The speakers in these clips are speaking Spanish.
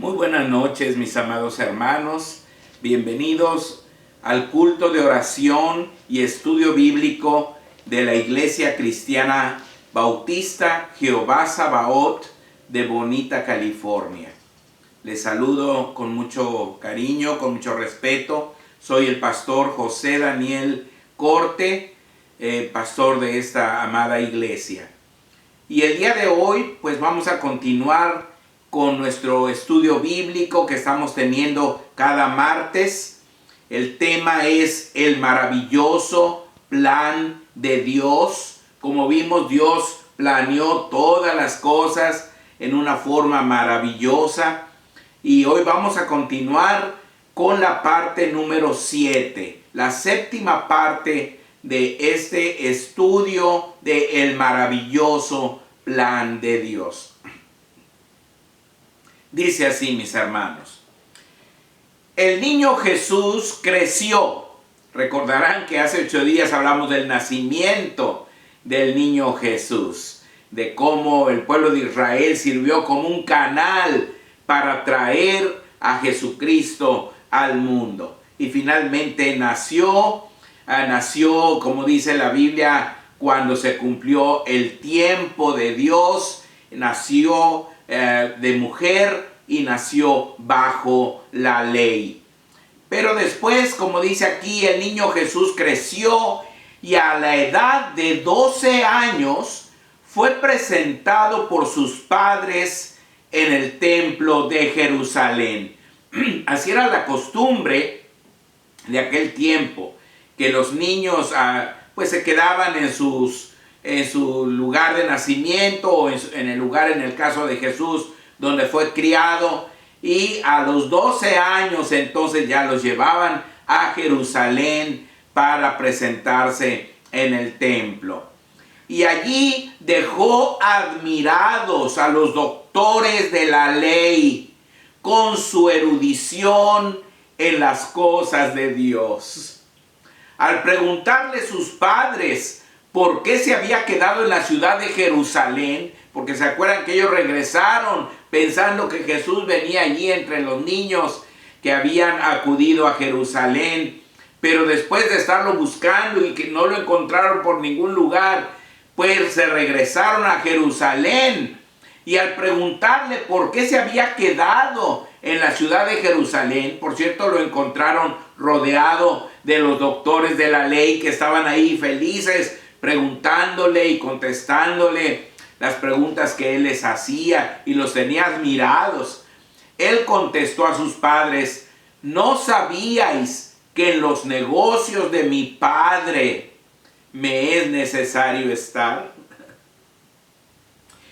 Muy buenas noches, mis amados hermanos. Bienvenidos al culto de oración y estudio bíblico de la Iglesia Cristiana Bautista Jehová Sabaoth de Bonita, California. Les saludo con mucho cariño, con mucho respeto. Soy el pastor José Daniel Corte, pastor de esta amada iglesia. Y el día de hoy, pues vamos a continuar con nuestro estudio bíblico que estamos teniendo cada martes. El tema es el maravilloso plan de Dios. Como vimos, Dios planeó todas las cosas en una forma maravillosa. Y hoy vamos a continuar con la parte número 7, la séptima parte de este estudio del maravilloso plan de Dios. Dice así, mis hermanos: el niño Jesús creció. Recordarán que hace 8 días hablamos del nacimiento del niño Jesús, de cómo el pueblo de Israel sirvió como un canal para traer a Jesucristo al mundo. Y finalmente nació, como dice la Biblia, cuando se cumplió el tiempo de Dios. Nació de mujer y nació bajo la ley. Pero después, como dice aquí, el niño Jesús creció y a la edad de 12 años fue presentado por sus padres en el templo de Jerusalén. Así era la costumbre de aquel tiempo, que los niños pues se quedaban en su lugar de nacimiento o en el lugar, en el caso de Jesús, donde fue criado, y a los 12 años entonces ya los llevaban a Jerusalén para presentarse en el templo. Y allí dejó admirados a los doctores de la ley con su erudición en las cosas de Dios. Al preguntarle sus padres por qué se había quedado en la ciudad de Jerusalén, porque se acuerdan que ellos regresaron pensando que Jesús venía allí entre los niños que habían acudido a Jerusalén, pero después de estarlo buscando y que no lo encontraron por ningún lugar, pues se regresaron a Jerusalén. Y al preguntarle por qué se había quedado en la ciudad de Jerusalén, por cierto, lo encontraron rodeado de los doctores de la ley que estaban ahí felices, preguntándole y contestándole las preguntas que él les hacía, y los tenía admirados. Él contestó a sus padres: ¿no sabíais que en los negocios de mi padre me es necesario estar?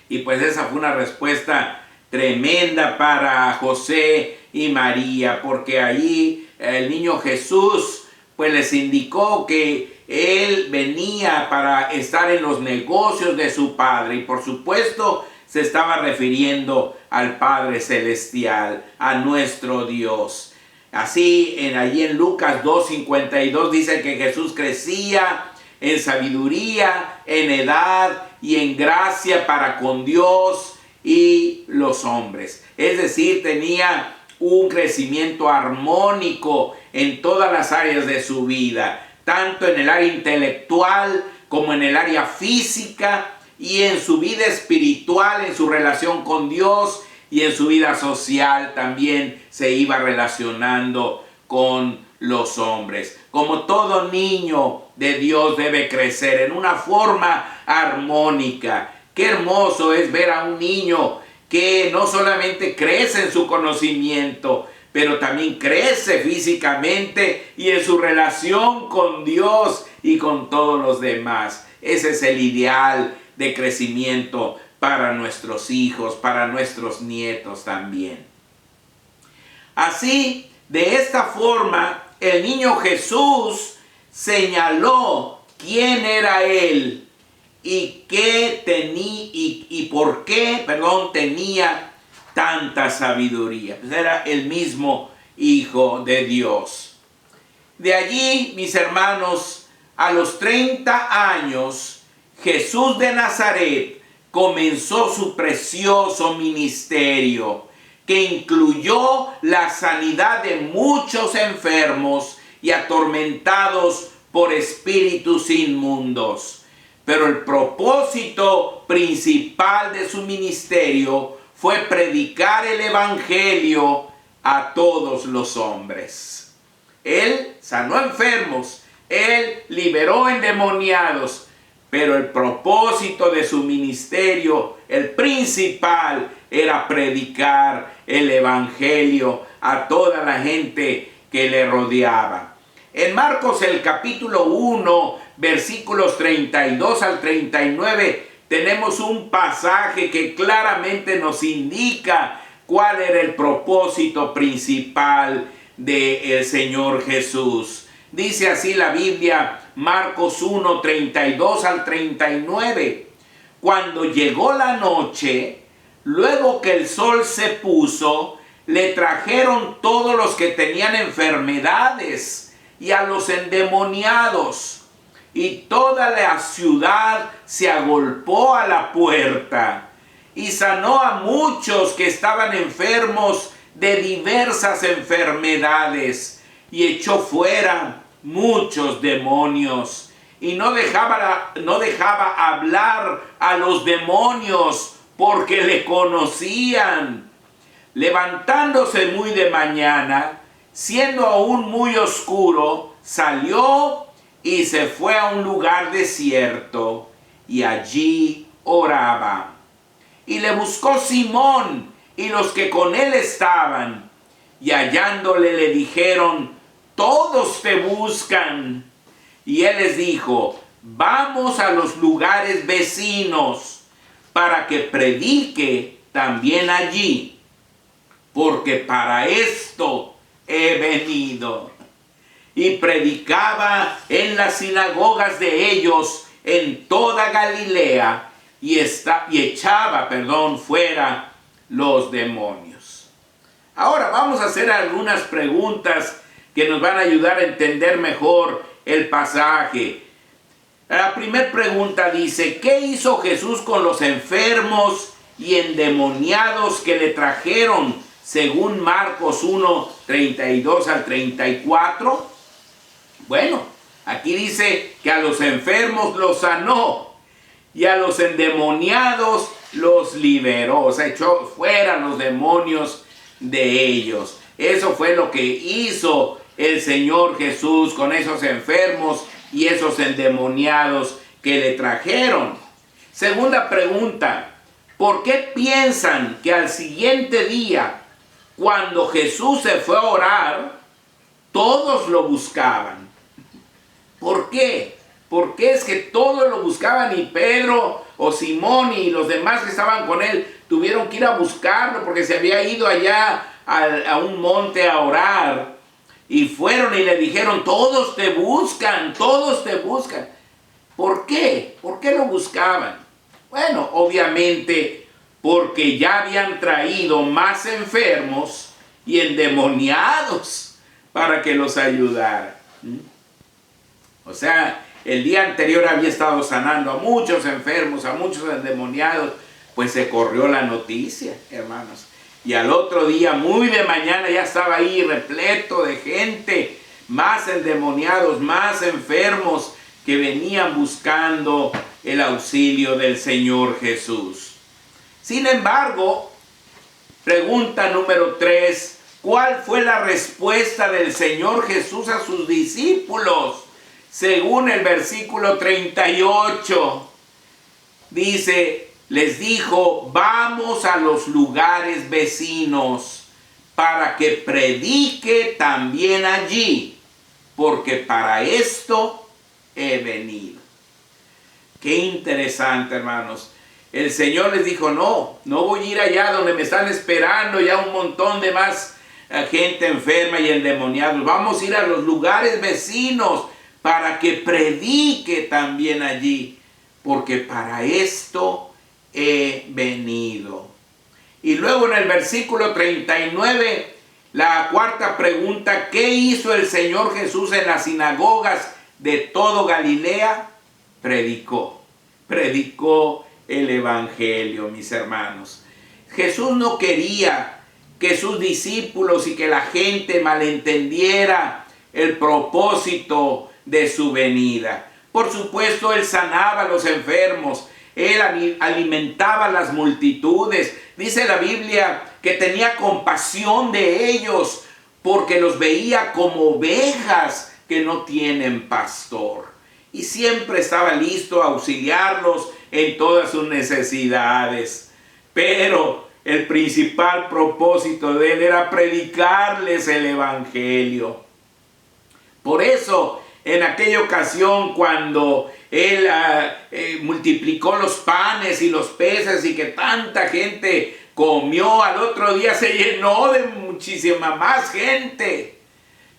Y pues esa fue una respuesta tremenda para José y María, porque allí el niño Jesús pues les indicó que él venía para estar en los negocios de su Padre, y por supuesto se estaba refiriendo al Padre Celestial, a nuestro Dios. Así, allí en Lucas 2:52 dice que Jesús crecía en sabiduría, en edad y en gracia para con Dios y los hombres. Es decir, tenía un crecimiento armónico en todas las áreas de su vida, tanto en el área intelectual como en el área física, y en su vida espiritual, en su relación con Dios, y en su vida social también se iba relacionando con los hombres. Como todo niño de Dios debe crecer en una forma armónica. Qué hermoso es ver a un niño que no solamente crece en su conocimiento, pero también crece físicamente y en su relación con Dios y con todos los demás. Ese es el ideal de crecimiento para nuestros hijos, para nuestros nietos también. Así, de esta forma, el niño Jesús señaló quién era él y por qué tenía tanta sabiduría. Pues era el mismo Hijo de Dios. De allí, mis hermanos, a los 30 años, Jesús de Nazaret comenzó su precioso ministerio. que incluyó la sanidad de muchos enfermos y atormentados por espíritus inmundos. Pero el propósito principal de su ministerio fue predicar el evangelio a todos los hombres. Él sanó enfermos, él liberó endemoniados, pero el propósito de su ministerio, el principal, era predicar el evangelio a toda la gente que le rodeaba. En Marcos el capítulo 1, versículos 32 al 39, tenemos un pasaje que claramente nos indica cuál era el propósito principal del Señor Jesús. Dice así la Biblia, Marcos 1, 32 al 39. Cuando llegó la noche, luego que el sol se puso, le trajeron todos los que tenían enfermedades y a los endemoniados. Y toda la ciudad se agolpó a la puerta y sanó a muchos que estaban enfermos de diversas enfermedades y echó fuera muchos demonios y no dejaba hablar a los demonios porque le conocían. Levantándose muy de mañana, siendo aún muy oscuro, salió y se fue a un lugar desierto y allí oraba. Y le buscó Simón y los que con él estaban, y hallándole le dijeron: todos te buscan. Y él les dijo: vamos a los lugares vecinos para que predique también allí, porque para esto he venido. Y predicaba en las sinagogas de ellos en toda Galilea y echaba fuera los demonios. Ahora vamos a hacer algunas preguntas que nos van a ayudar a entender mejor el pasaje. La primera pregunta dice: ¿qué hizo Jesús con los enfermos y endemoniados que le trajeron, según Marcos 1, 32 al 34? Bueno, aquí dice que a los enfermos los sanó y a los endemoniados los liberó, o sea, echó fuera los demonios de ellos. Eso fue lo que hizo el Señor Jesús con esos enfermos y esos endemoniados que le trajeron. Segunda pregunta: ¿por qué piensan que al siguiente día, cuando Jesús se fue a orar, todos lo buscaban? ¿Por qué? ¿Por qué es que todos lo buscaban y Pedro o Simón y los demás que estaban con él tuvieron que ir a buscarlo porque se había ido allá a un monte a orar? Y fueron y le dijeron: todos te buscan, todos te buscan. ¿Por qué? ¿Por qué lo buscaban? Bueno, obviamente porque ya habían traído más enfermos y endemoniados para que los ayudara. O sea, el día anterior había estado sanando a muchos enfermos, a muchos endemoniados, pues se corrió la noticia, hermanos. Y al otro día, muy de mañana, ya estaba ahí repleto de gente, más endemoniados, más enfermos, que venían buscando el auxilio del Señor Jesús. Sin embargo, pregunta número 3, ¿cuál fue la respuesta del Señor Jesús a sus discípulos? Según el versículo 38, dice, les dijo: vamos a los lugares vecinos para que predique también allí, porque para esto he venido. Qué interesante, hermanos. El Señor les dijo: no voy a ir allá donde me están esperando ya un montón de más gente enferma y endemoniados. Vamos a ir a los lugares vecinos para que predique también allí, porque para esto he venido. Y luego en el versículo 39, la cuarta pregunta: ¿qué hizo el Señor Jesús en las sinagogas de todo Galilea? Predicó el evangelio, mis hermanos. Jesús no quería que sus discípulos y que la gente malentendiera el propósito de su venida. Por supuesto, él sanaba a los enfermos, él alimentaba a las multitudes. Dice la Biblia que tenía compasión de ellos porque los veía como ovejas que no tienen pastor. Y siempre estaba listo a auxiliarlos en todas sus necesidades. Pero el principal propósito de él era predicarles el evangelio. Por eso, en aquella ocasión cuando él multiplicó los panes y los peces y que tanta gente comió, al otro día se llenó de muchísima más gente.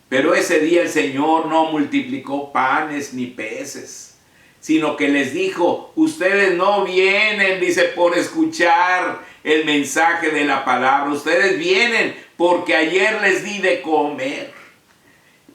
Pero ese día el Señor no multiplicó panes ni peces, sino que les dijo: ustedes no vienen, dice, por escuchar el mensaje de la palabra. Ustedes vienen porque ayer les di de comer.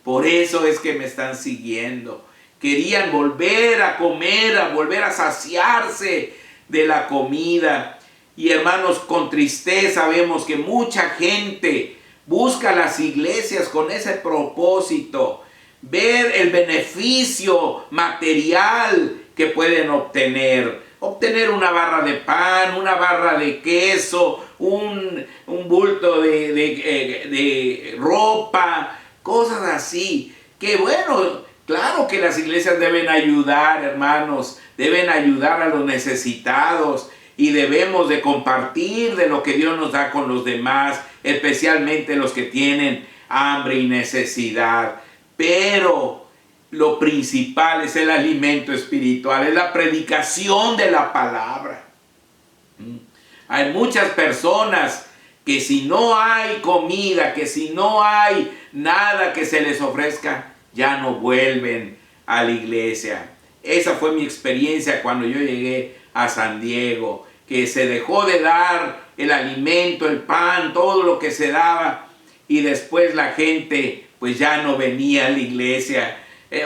Por eso es que me están siguiendo. Querían volver a comer, a volver a saciarse de la comida. Y hermanos, con tristeza vemos que mucha gente busca las iglesias con ese propósito. Ver el beneficio material que pueden obtener. Obtener una barra de pan, una barra de queso, un bulto de ropa, cosas así. Que bueno, claro que las iglesias deben ayudar, hermanos. Deben ayudar a los necesitados. Y debemos de compartir de lo que Dios nos da con los demás, especialmente los que tienen hambre y necesidad. Pero lo principal es el alimento espiritual, es la predicación de la palabra. Hay muchas personas que si no hay comida, que si no hay nada que se les ofrezca, ya no vuelven a la iglesia. Esa fue mi experiencia cuando yo llegué a San Diego, que se dejó de dar el alimento, el pan, todo lo que se daba, y después la gente pues ya no venía a la iglesia,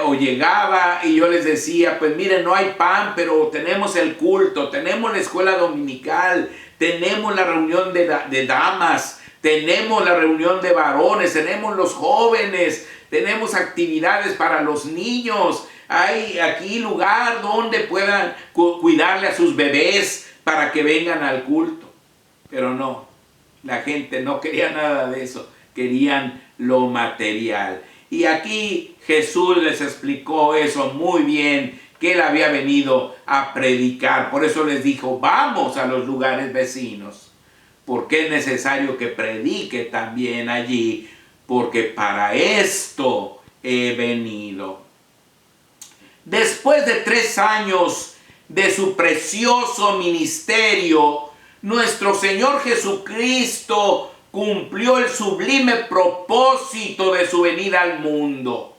o llegaba y yo les decía: pues miren, no hay pan, pero tenemos el culto, tenemos la escuela dominical, tenemos la reunión de damas, tenemos la reunión de varones, tenemos los jóvenes, tenemos actividades para los niños. Hay aquí lugar donde puedan cuidarle a sus bebés para que vengan al culto. Pero no, la gente no quería nada de eso, querían lo material. Y aquí Jesús les explicó eso muy bien, que él había venido a predicar. Por eso les dijo: vamos a los lugares vecinos, porque es necesario que predique también allí, porque para esto he venido. Después de 3 años de su precioso ministerio, nuestro Señor Jesucristo cumplió el sublime propósito de su venida al mundo.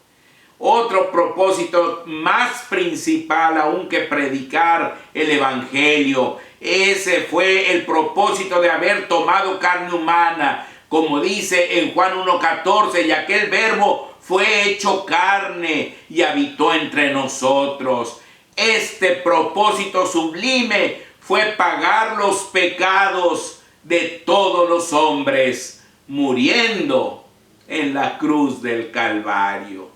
Otro propósito más principal aún que predicar el evangelio. Ese fue el propósito de haber tomado carne humana. Como dice en Juan 1:14, y aquel verbo fue hecho carne y habitó entre nosotros. Este propósito sublime fue pagar los pecados de todos los hombres, muriendo en la cruz del Calvario.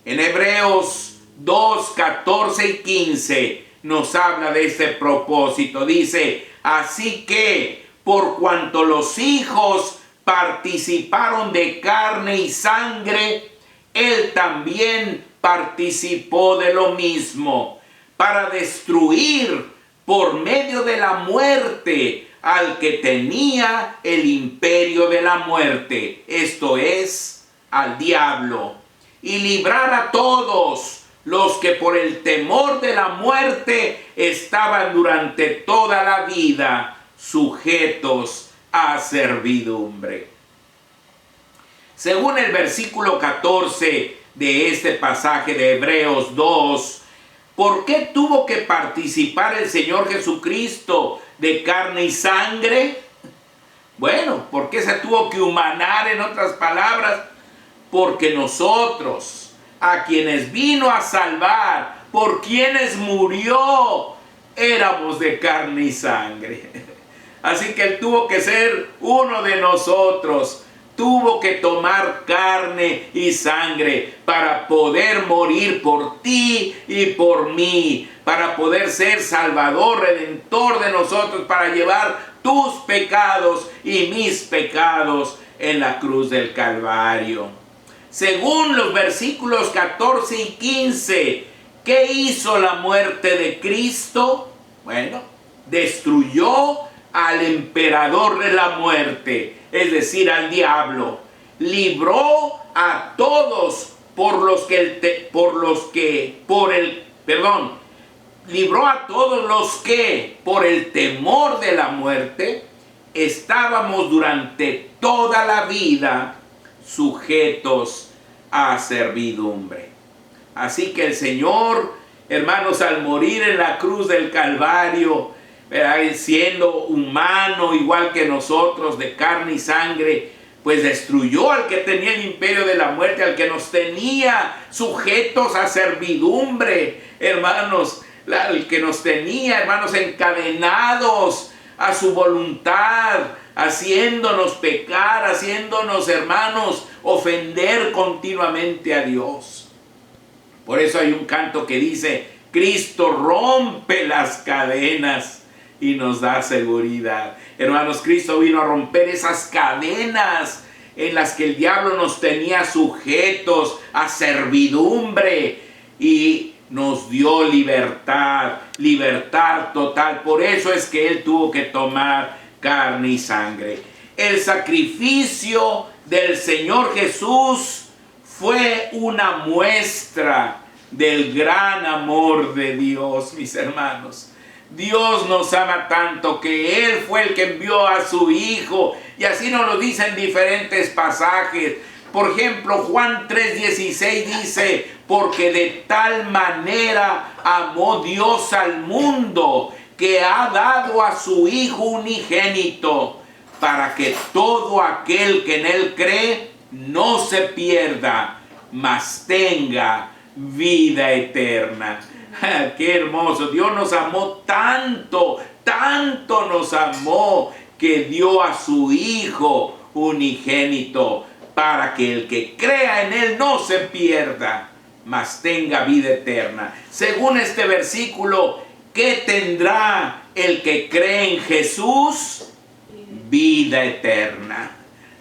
En Hebreos 2:14 y 15 nos habla de este propósito. Dice: así que, por cuanto los hijos participaron de carne y sangre, él también participó de lo mismo, para destruir por medio de la muerte al que tenía el imperio de la muerte, esto es, al diablo, y librar a todos los que por el temor de la muerte estaban durante toda la vida sujetos a servidumbre. Según el versículo 14 de este pasaje de Hebreos 2, ¿por qué tuvo que participar el Señor Jesucristo de carne y sangre? Bueno, ¿por qué se tuvo que humanar, en otras palabras? Porque nosotros, a quienes vino a salvar, por quienes murió, éramos de carne y sangre. Así que Él tuvo que ser uno de nosotros. Tuvo que tomar carne y sangre para poder morir por ti y por mí, para poder ser Salvador, Redentor de nosotros, para llevar tus pecados y mis pecados en la cruz del Calvario. Según los versículos 14 y 15, ¿qué hizo la muerte de Cristo? Bueno, destruyó al emperador de la muerte, es decir, al diablo. Libró a todos libró a todos los que por el temor de la muerte estábamos durante toda la vida sujetos a servidumbre. Así que el Señor, hermanos, al morir en la cruz del Calvario, siendo humano igual que nosotros, de carne y sangre, pues destruyó al que tenía el imperio de la muerte, al que nos tenía sujetos a servidumbre, hermanos, el que nos tenía, hermanos, encadenados a su voluntad, haciéndonos pecar, haciéndonos, hermanos, ofender continuamente a Dios. Por eso hay un canto que dice: Cristo rompe las cadenas y nos da seguridad. Hermanos, Cristo vino a romper esas cadenas en las que el diablo nos tenía sujetos a servidumbre y nos dio libertad, libertad total. Por eso es que Él tuvo que tomar carne y sangre. El sacrificio del Señor Jesús fue una muestra del gran amor de Dios, mis hermanos. Dios nos ama tanto que Él fue el que envió a su Hijo, y así nos lo dicen diferentes pasajes. Por ejemplo, Juan 3:16 dice: porque de tal manera amó Dios al mundo, que ha dado a su Hijo unigénito, para que todo aquel que en Él cree no se pierda, mas tenga vida eterna. ¡Qué hermoso! Dios nos amó tanto, tanto nos amó, que dio a su Hijo unigénito, para que el que crea en Él no se pierda, mas tenga vida eterna. Según este versículo, ¿qué tendrá el que cree en Jesús? Vida eterna.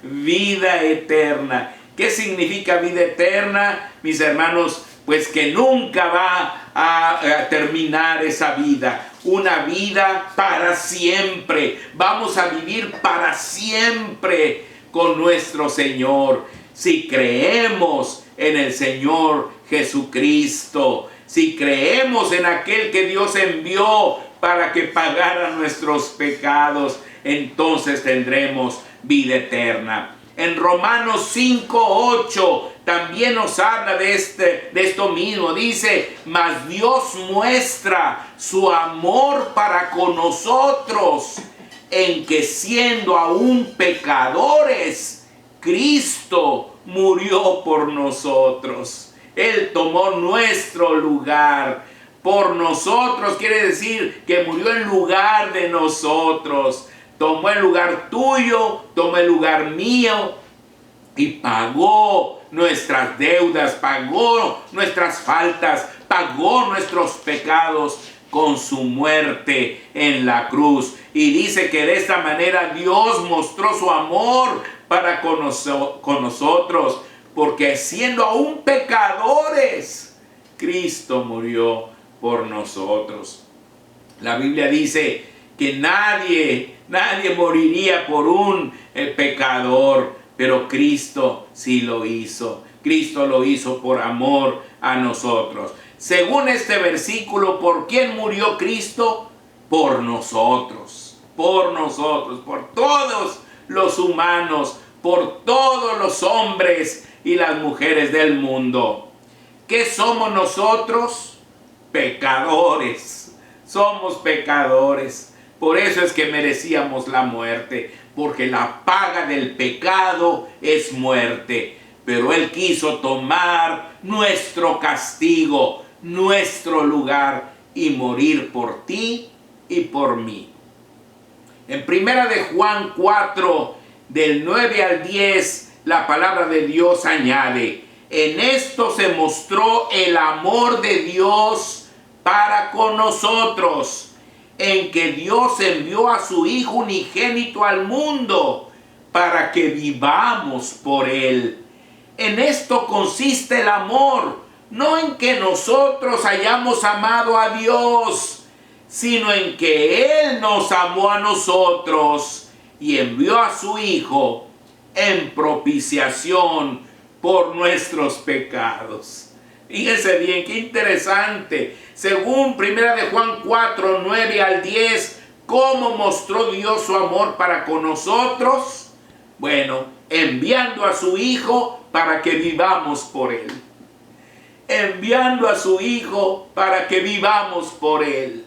Vida eterna. ¿Qué significa vida eterna, mis hermanos? Pues que nunca va a terminar esa vida. Una vida para siempre. Vamos a vivir para siempre con nuestro Señor. Si creemos en el Señor Jesucristo, si creemos en aquel que Dios envió para que pagara nuestros pecados, entonces tendremos vida eterna. En Romanos 5:8 también nos habla de esto mismo. Dice: mas Dios muestra su amor para con nosotros, en que siendo aún pecadores, Cristo murió por nosotros. Él tomó nuestro lugar. Por nosotros quiere decir que murió en lugar de nosotros. Tomó el lugar tuyo, tomó el lugar mío y pagó nuestras deudas, pagó nuestras faltas, pagó nuestros pecados con su muerte en la cruz. Y dice que de esta manera Dios mostró su amor para con nosotros, porque siendo aún pecadores, Cristo murió por nosotros. La Biblia dice que nadie moriría por un pecador, pero Cristo sí lo hizo. Cristo lo hizo por amor a nosotros. Según este versículo, ¿por quién murió Cristo? Por nosotros, por todos los humanos, por todos los hombres y las mujeres del mundo. ¿Qué somos nosotros? Pecadores. Somos pecadores. Por eso es que merecíamos la muerte, porque la paga del pecado es muerte. Pero Él quiso tomar nuestro castigo, nuestro lugar, y morir por ti y por mí. En primera de Juan 4, del 9 al 10, la palabra de Dios añade: en esto se mostró el amor de Dios para con nosotros, en que Dios envió a su Hijo unigénito al mundo para que vivamos por Él. En esto consiste el amor, no en que nosotros hayamos amado a Dios, sino en que Él nos amó a nosotros y envió a su Hijo en propiciación por nuestros pecados. Fíjense bien, qué interesante. Según 1 de Juan 4, 9 al 10, ¿cómo mostró Dios su amor para con nosotros? Bueno, enviando a su Hijo para que vivamos por Él. Enviando a su Hijo para que vivamos por Él.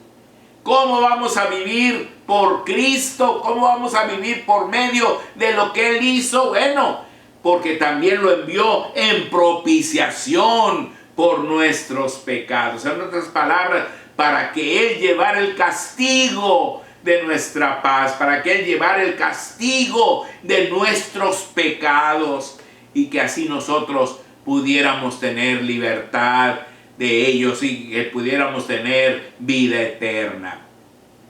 ¿Cómo vamos a vivir por Cristo? ¿Cómo vamos a vivir por medio de lo que Él hizo? Bueno, porque también lo envió en propiciación por nuestros pecados. En otras palabras, para que Él llevara el castigo de nuestra paz, para que Él llevara el castigo de nuestros pecados, y que así nosotros pudiéramos tener libertad de ellos y que pudiéramos tener vida eterna.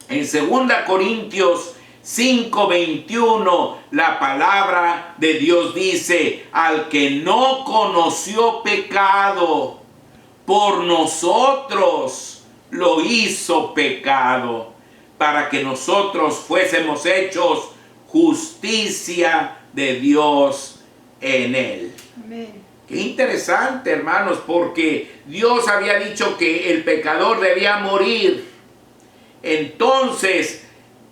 En 2 Corintios 5:21, la palabra de Dios dice: al que no conoció pecado, por nosotros lo hizo pecado, para que nosotros fuésemos hechos justicia de Dios en Él. Amén. Qué interesante, hermanos, porque Dios había dicho que el pecador debía morir. Entonces,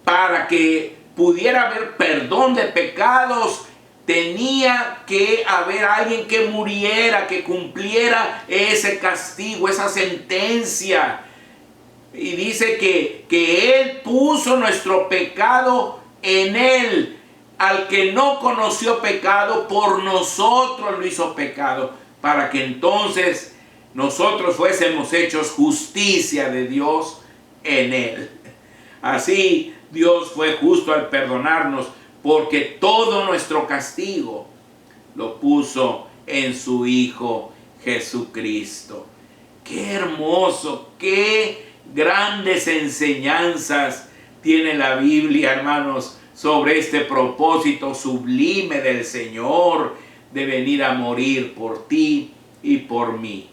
para que pudiera haber perdón de pecados, tenía que haber alguien que muriera, que cumpliera ese castigo, esa sentencia. Y dice que Él puso nuestro pecado en Él. Al que no conoció pecado, por nosotros lo hizo pecado, para que entonces nosotros fuésemos hechos justicia de Dios en Él. Así Dios fue justo al perdonarnos, porque todo nuestro castigo lo puso en su Hijo Jesucristo. ¡Qué hermoso! ¡Qué grandes enseñanzas tiene la Biblia, hermanos, sobre este propósito sublime del Señor de venir a morir por ti y por mí?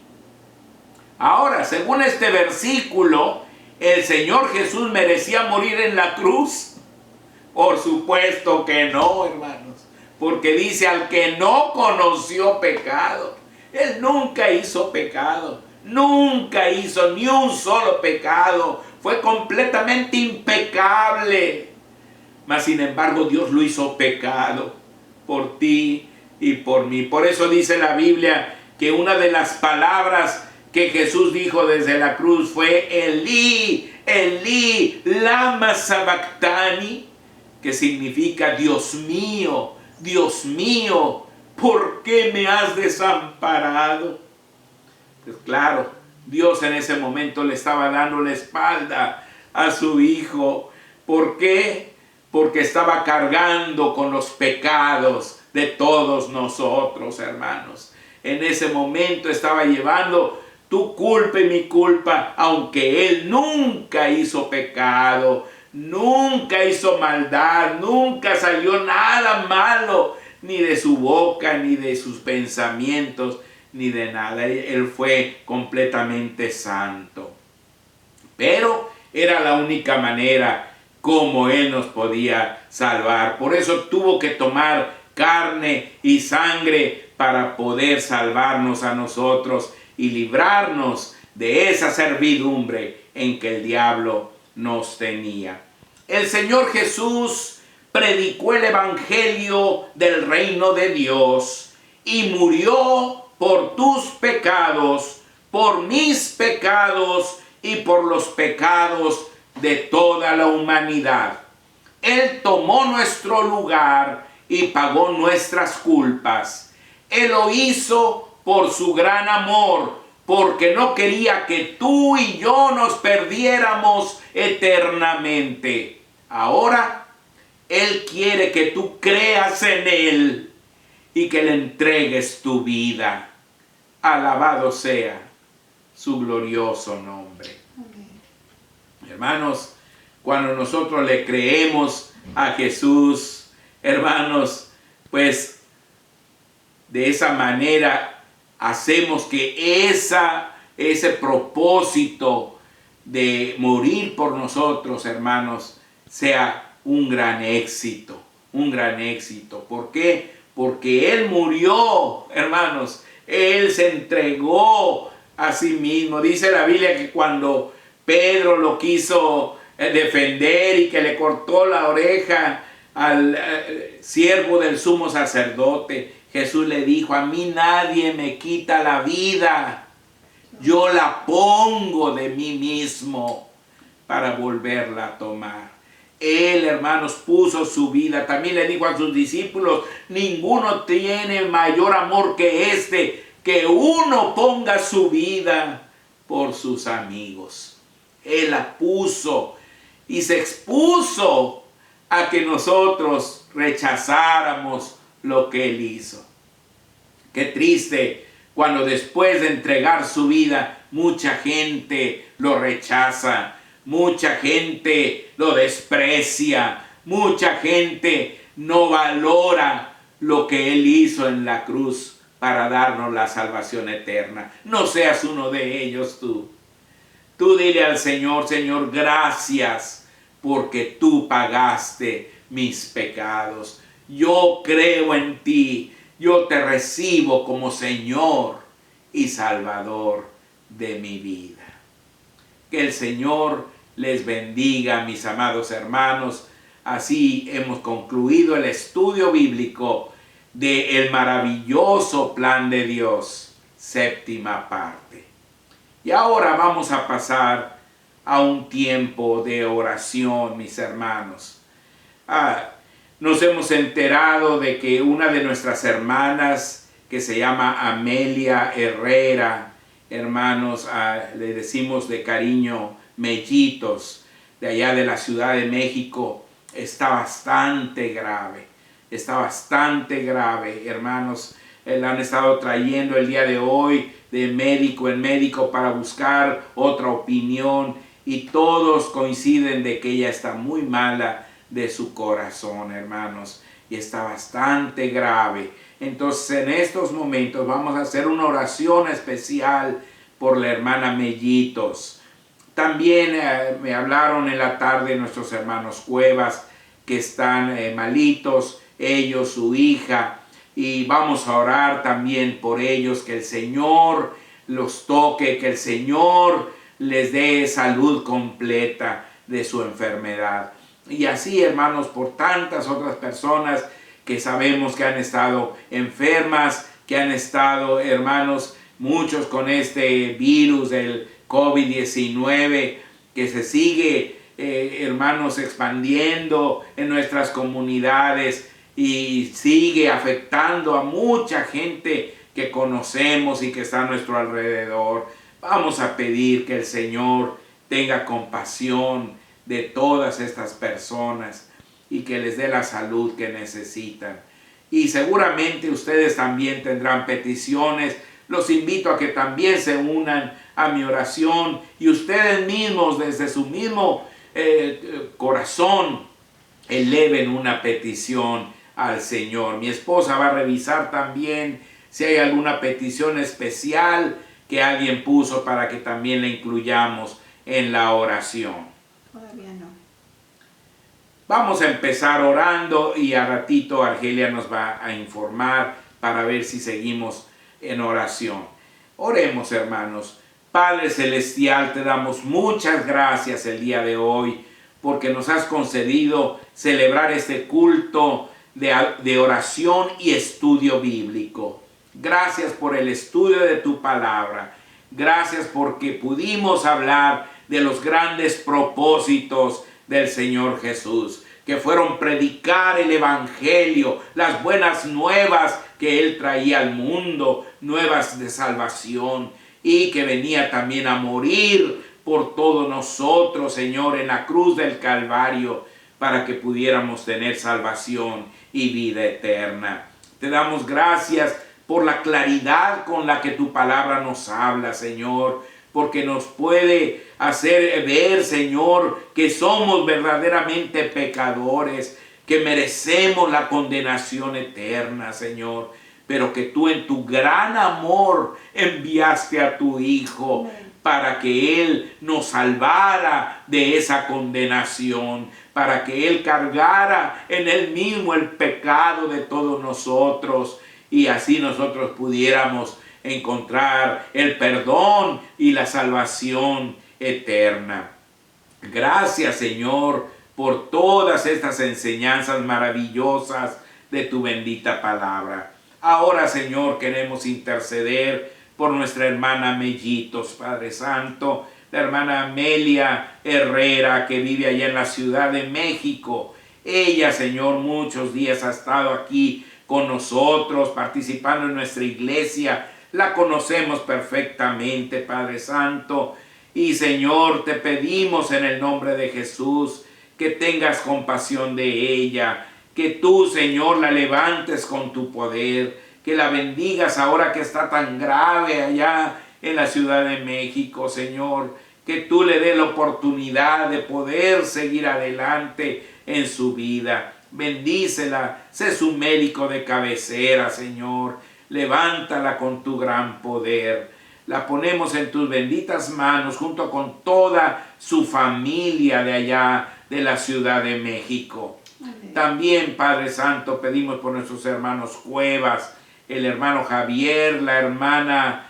Ahora, según este versículo, ¿el Señor Jesús merecía morir en la cruz? Por supuesto que no, hermanos, porque dice: al que no conoció pecado. Él nunca hizo pecado, nunca hizo ni un solo pecado, fue completamente impecable. Mas sin embargo Dios lo hizo pecado por ti y por mí. Por eso dice la Biblia que una de las palabras que Jesús dijo desde la cruz fue: Elí, Elí, lama sabactani, que significa: Dios mío, ¿por qué me has desamparado? Pues claro, Dios en ese momento le estaba dando la espalda a su Hijo. ¿Por qué? Porque estaba cargando con los pecados de todos nosotros, hermanos. En ese momento estaba llevando tu culpa y mi culpa, aunque Él nunca hizo pecado, nunca hizo maldad, nunca salió nada malo, ni de su boca, ni de sus pensamientos, ni de nada. Él fue completamente santo. Pero era la única manera como Él nos podía salvar. Por eso tuvo que tomar carne y sangre para poder salvarnos a nosotros y librarnos de esa servidumbre en que el diablo nos tenía. El Señor Jesús predicó el evangelio del reino de Dios y murió por tus pecados, por mis pecados y por los pecados de toda la humanidad. Él tomó nuestro lugar y pagó nuestras culpas. Él lo hizo por su gran amor, porque no quería que tú y yo nos perdiéramos eternamente. Ahora Él quiere que tú creas en Él y que le entregues tu vida. Alabado sea su glorioso nombre. Amén. Hermanos, cuando nosotros le creemos a Jesús, hermanos, pues de esa manera hacemos que ese propósito de morir por nosotros, hermanos, sea un gran éxito, un gran éxito. ¿Por qué? Porque Él murió, hermanos, Él se entregó a sí mismo. Dice la Biblia que cuando Pedro lo quiso defender y que le cortó la oreja al siervo del sumo sacerdote, Jesús le dijo: a mí nadie me quita la vida, yo la pongo de mí mismo para volverla a tomar. Él, hermanos, puso su vida. También le dijo a sus discípulos: ninguno tiene mayor amor que este, que uno ponga su vida por sus amigos. Él la puso y se expuso a que nosotros rechazáramos lo que Él hizo. Qué triste cuando después de entregar su vida, mucha gente lo rechaza, mucha gente lo desprecia, mucha gente no valora lo que Él hizo en la cruz para darnos la salvación eterna. No seas uno de ellos tú. Tú dile al Señor: Señor, gracias porque tú pagaste mis pecados. Yo creo en ti. Yo te recibo como Señor y Salvador de mi vida. Que el Señor les bendiga, mis amados hermanos. Así hemos concluido el estudio bíblico del maravilloso plan de Dios, séptima parte. Y ahora vamos a pasar a un tiempo de oración, mis hermanos. Nos hemos enterado de que una de nuestras hermanas, que se llama Amelia Herrera, hermanos, le decimos de cariño Mellitos, de allá de la Ciudad de México, está bastante grave. Está bastante grave, hermanos. La han estado trayendo el día de hoy de médico en médico para buscar otra opinión, y todos coinciden de que ella está muy mala de su corazón, hermanos, y está bastante grave. Entonces, en estos momentos vamos a hacer una oración especial por la hermana Mellitos. También me hablaron en la tarde nuestros hermanos Cuevas, que están malitos, ellos, su hija, y vamos a orar también por ellos, que el Señor los toque, que el Señor les dé salud completa de su enfermedad. Y así, hermanos, por tantas otras personas que sabemos que han estado enfermas, que han estado, hermanos, muchos con este virus del COVID-19, que se sigue, hermanos, expandiendo en nuestras comunidades y sigue afectando a mucha gente que conocemos y que está a nuestro alrededor. Vamos a pedir que el Señor tenga compasión de todas estas personas y que les dé la salud que necesitan. Y seguramente ustedes también tendrán peticiones. Los invito a que también se unan a mi oración, y ustedes mismos desde su mismo corazón eleven una petición al Señor. Mi esposa va a revisar también si hay alguna petición especial que alguien puso para que también la incluyamos en la oración. Todavía no. Vamos a empezar orando y a ratito Argelia nos va a informar para ver si seguimos en oración. Oremos, hermanos. Padre Celestial, te damos muchas gracias el día de hoy porque nos has concedido celebrar este culto de oración y estudio bíblico. Gracias por el estudio de tu palabra. Gracias porque pudimos hablar de los grandes propósitos del Señor Jesús, que fueron predicar el evangelio, las buenas nuevas que Él traía al mundo, nuevas de salvación, y que venía también a morir por todos nosotros, Señor, en la cruz del Calvario, para que pudiéramos tener salvación y vida eterna. Te damos gracias por la claridad con la que tu palabra nos habla, Señor, porque nos puede hacer ver, Señor, que somos verdaderamente pecadores, que merecemos la condenación eterna, Señor, pero que tú en tu gran amor enviaste a tu Hijo para que Él nos salvara de esa condenación, para que Él cargara en Él mismo el pecado de todos nosotros, y así nosotros pudiéramos encontrar el perdón y la salvación eterna. Gracias, Señor, por todas estas enseñanzas maravillosas de tu bendita palabra. Ahora, Señor, queremos interceder por nuestra hermana Mellitos, Padre Santo, la hermana Amelia Herrera, que vive allá en la Ciudad de México. Ella, Señor, muchos días ha estado aquí con nosotros, participando en nuestra iglesia. La conocemos perfectamente, Padre Santo. Y, Señor, te pedimos en el nombre de Jesús que tengas compasión de ella, que tú, Señor, la levantes con tu poder, que la bendigas ahora que está tan grave allá en la Ciudad de México, Señor, que tú le des la oportunidad de poder seguir adelante en su vida. Bendícela, sé su médico de cabecera, Señor, levántala con tu gran poder. La ponemos en tus benditas manos junto con toda su familia de allá de la Ciudad de México. Amén. También, Padre Santo, pedimos por nuestros hermanos Cuevas, el hermano Javier, la hermana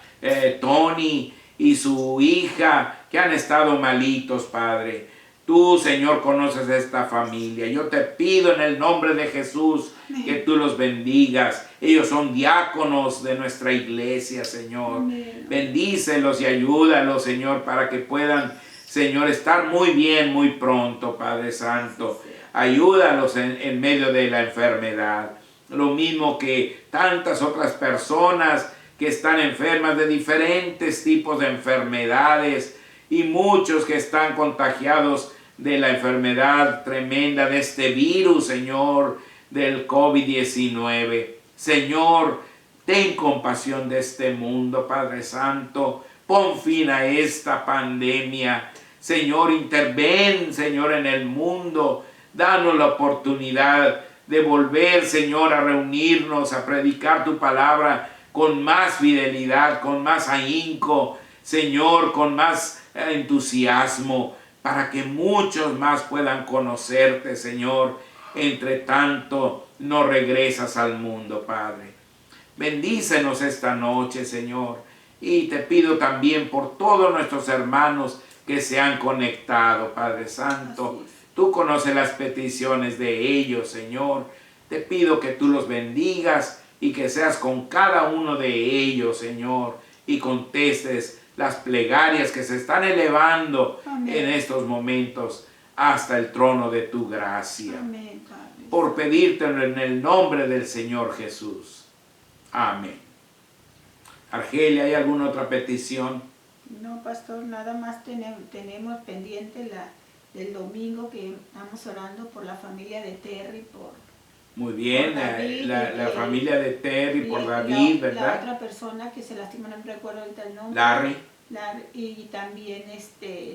Tony y su hija, que han estado malitos, Padre. Tú, Señor, conoces esta familia. Yo te pido en el nombre de Jesús que tú los bendigas. Ellos son diáconos de nuestra iglesia, Señor. Amén. Bendícelos y ayúdalos, Señor, para que puedan, Señor, estar muy bien muy pronto, Padre Santo. Ayúdalos en medio de la enfermedad. Lo mismo que tantas otras personas que están enfermas de diferentes tipos de enfermedades, y muchos que están contagiados de la enfermedad tremenda de este virus, Señor, del COVID-19. Señor, ten compasión de este mundo, Padre Santo. Pon fin a esta pandemia. Señor, interven, Señor, en el mundo. Danos la oportunidad de volver, Señor, a reunirnos, a predicar tu palabra con más fidelidad, con más ahínco, Señor, con más entusiasmo, para que muchos más puedan conocerte, Señor. Entre tanto, no regresas al mundo, Padre. Bendícenos esta noche, Señor. Y te pido también por todos nuestros hermanos que se han conectado, Padre Santo. Tú conoces las peticiones de ellos, Señor. Te pido que tú los bendigas y que seas con cada uno de ellos, Señor, y contestes las plegarias que se están elevando. Amén. En estos momentos hasta el trono de tu gracia. Amén, Padre. Por pedírtelo en el nombre del Señor Jesús. Amén. Argelia, ¿hay alguna otra petición? No, pastor, nada más tenemos pendiente del domingo, que estamos orando por la familia de Terry, muy bien, David, la familia de Terry, por David, ¿verdad? La otra persona que se lastima, no me recuerdo ahorita el nombre. Larry. Y también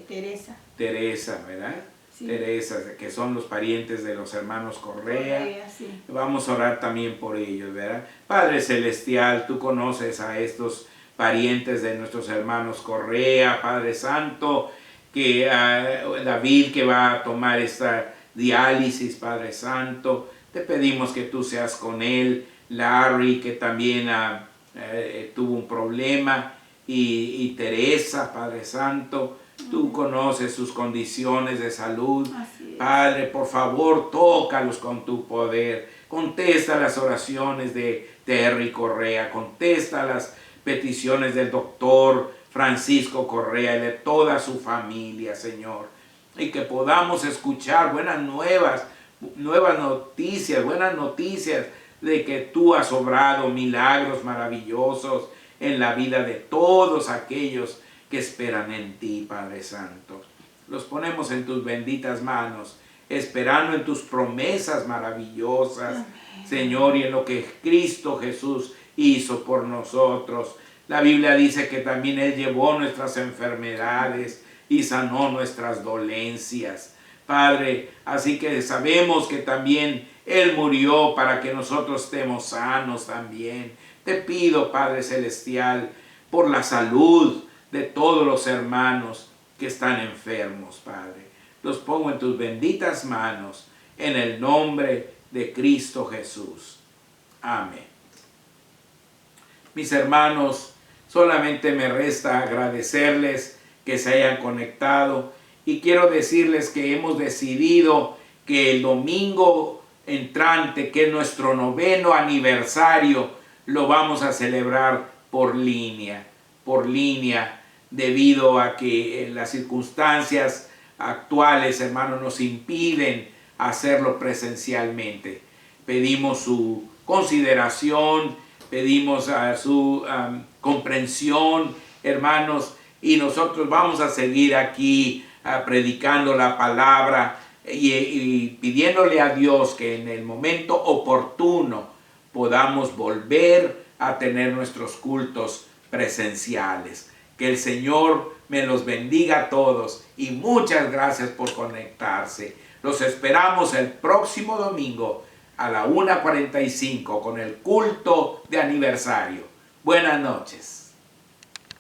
Teresa. Teresa, ¿verdad? Sí. Teresa, que son los parientes de los hermanos Correa. Sí. Vamos a orar también por ellos, ¿verdad? Padre Celestial, tú conoces a estos parientes de nuestros hermanos Correa, Padre Santo, que David, que va a tomar esta diálisis, Padre Santo. Te pedimos que tú seas con él. Larry, que también tuvo un problema, y Teresa, Padre Santo, tú conoces sus condiciones de salud. Padre, por favor, tócalos con tu poder. Contesta las oraciones de Terry Correa, contesta las peticiones del doctor Francisco Correa y de toda su familia, Señor. Y que podamos escuchar buenas noticias de que tú has obrado milagros maravillosos en la vida de todos aquellos que esperan en ti, Padre Santo. Los ponemos en tus benditas manos, esperando en tus promesas maravillosas, Señor, y en lo que Cristo Jesús hizo por nosotros. La Biblia dice que también Él llevó nuestras enfermedades y sanó nuestras dolencias. Padre, así que sabemos que también Él murió para que nosotros estemos sanos también. Te pido, Padre Celestial, por la salud de todos los hermanos que están enfermos, Padre. Los pongo en tus benditas manos, en el nombre de Cristo Jesús. Amén. Mis hermanos, solamente me resta agradecerles que se hayan conectado y quiero decirles que hemos decidido que el domingo entrante, que es nuestro 9º aniversario, lo vamos a celebrar por línea, debido a que las circunstancias actuales, hermanos, nos impiden hacerlo presencialmente. Pedimos su consideración, pedimos su comprensión, hermanos, y nosotros vamos a seguir aquí predicando la palabra y pidiéndole a Dios que en el momento oportuno podamos volver a tener nuestros cultos presenciales. Que el Señor me los bendiga a todos y muchas gracias por conectarse. Los esperamos el próximo domingo a la 1:45 con el culto de aniversario. Buenas noches.